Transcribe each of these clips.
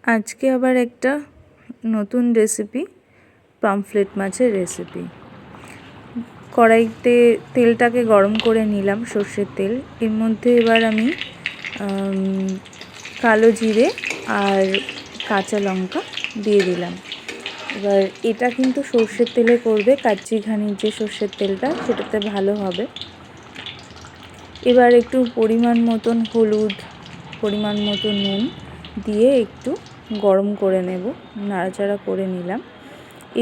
আজকে আবার একটা নতুন রেসিপি, পামফ্লেট মাছের রেসিপি। কড়াইতে তেলটাকে গরম করে নিলাম, সর্ষের তেল। এর মধ্যে এবার আমি কালো জিরে আর কাঁচা লঙ্কা দিয়ে দিলাম। এবার এটা কিন্তু সর্ষের তেলে করবে, কাচ্চি ঘানির যে সর্ষের তেলটা, সেটাতে ভালো হবে। এবার একটু পরিমাণ মতন হলুদ, পরিমাণ মতো নুন দিয়ে একটু গরম করে নেব, নাড়াচাড়া করে নিলাম।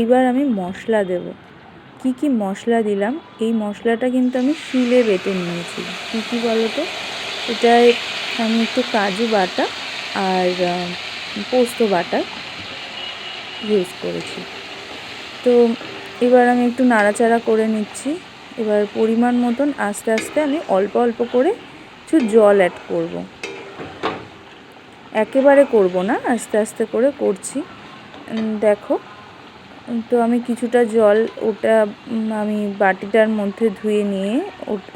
এবার আমি মশলা দেব। কি কি মশলা দিলাম, এই মশলাটা কিন্তু আমি শিলে বেটে নিয়েছি। কী কী বলো তো, এটায় আমি একটু কাজু বাটা আর পোস্ত বাটা ইউজ করেছি। তো এবার আমি একটু নাড়াচাড়া করে নিচ্ছি। এবার পরিমাণ মতন আস্তে আস্তে আমি অল্প অল্প করে কিছু জল অ্যাড করব। একেবারে করব না, আস্তে আস্তে করে করছি। দেখো, তো আমি কিছুটা জল, ওটা আমি বাটিটার মধ্যে ধুয়ে নিয়ে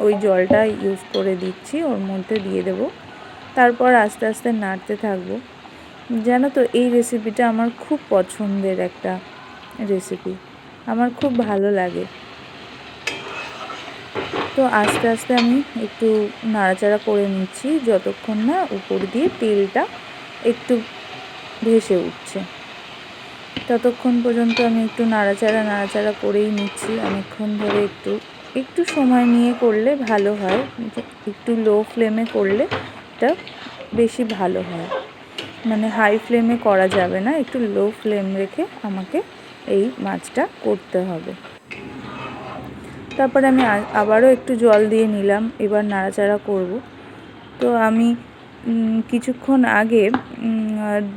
ওই জলটা ইউজ করে দিচ্ছি, ওর মধ্যে দিয়ে দেব। তারপর আস্তে আস্তে নাড়তে থাকবো। জানো তো, এই রেসিপিটা আমার খুব পছন্দের একটা রেসিপি, আমার খুব ভালো লাগে। তো আস্তে আস্তে আমি একটু নাড়াচাড়া করে নিচ্ছি যতক্ষণ না উপর দিয়ে তেলটা একটু ভেসে উঠছে। ততক্ষণ পর্যন্ত আমি একটু নাড়াচাড়া করেই নিচ্ছি অনেকক্ষণ ধরে। একটু সময় নিয়ে করলে ভালো হয়, একটু লো ফ্লেমে করলে এটা বেশি ভালো হয়। মানে হাই ফ্লেমে করা যাবে না, একটু লো ফ্লেম রেখে আমাকে এই মাছটা করতে হবে। তারপরে আমি আবারও একটু জল দিয়ে নিলাম, এবার নাড়াচাড়া করব। তো আমি কিছুক্ষণ আগে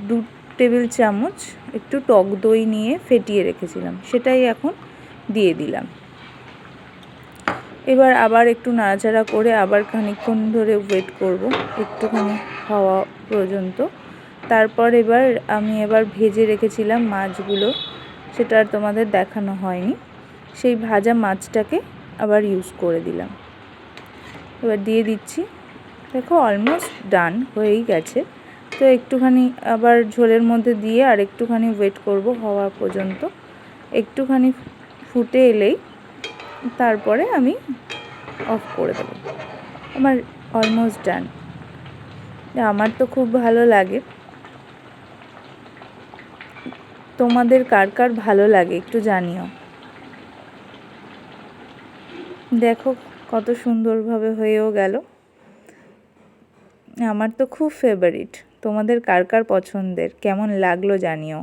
2 টেবিল চামচ একটু টক দই নিয়ে ফেটিয়ে রেখেছিলাম, সেটাই এখন দিয়ে দিলাম। এবার আবার একটু নাড়াচাড়া করে আবার খানিকক্ষণ ধরে ওয়েট করব, একটুখানি হওয়া পর্যন্ত। তারপর আমি ভেজে রেখেছিলাম মাছগুলো, সেটা আর তোমাদের দেখানো হয়নি। সেই ভাজা মাছটাকে আবার ইউজ করে দিলাম। এবার দিয়ে দিচ্ছি। দেখো, অলমোস্ট ডান হয়েই গেছে। তো একটুখানি আবার ঝোলের মধ্যে দিয়ে আর একটুখানি ওয়েট করব হওয়া পর্যন্ত। একটুখানি ফুটে এলেই তারপরে আমি অফ করে দেবো। আমার অলমোস্ট ডান। আমার তো খুব ভালো লাগে। তোমাদের কার কার ভালো লাগে একটু জানিও। দেখো কত সুন্দরভাবে হয়েও গেল। আমার তো খুব ফেভারিট। তোমাদের কার কার পছন্দের, কেমন লাগলো জানিও।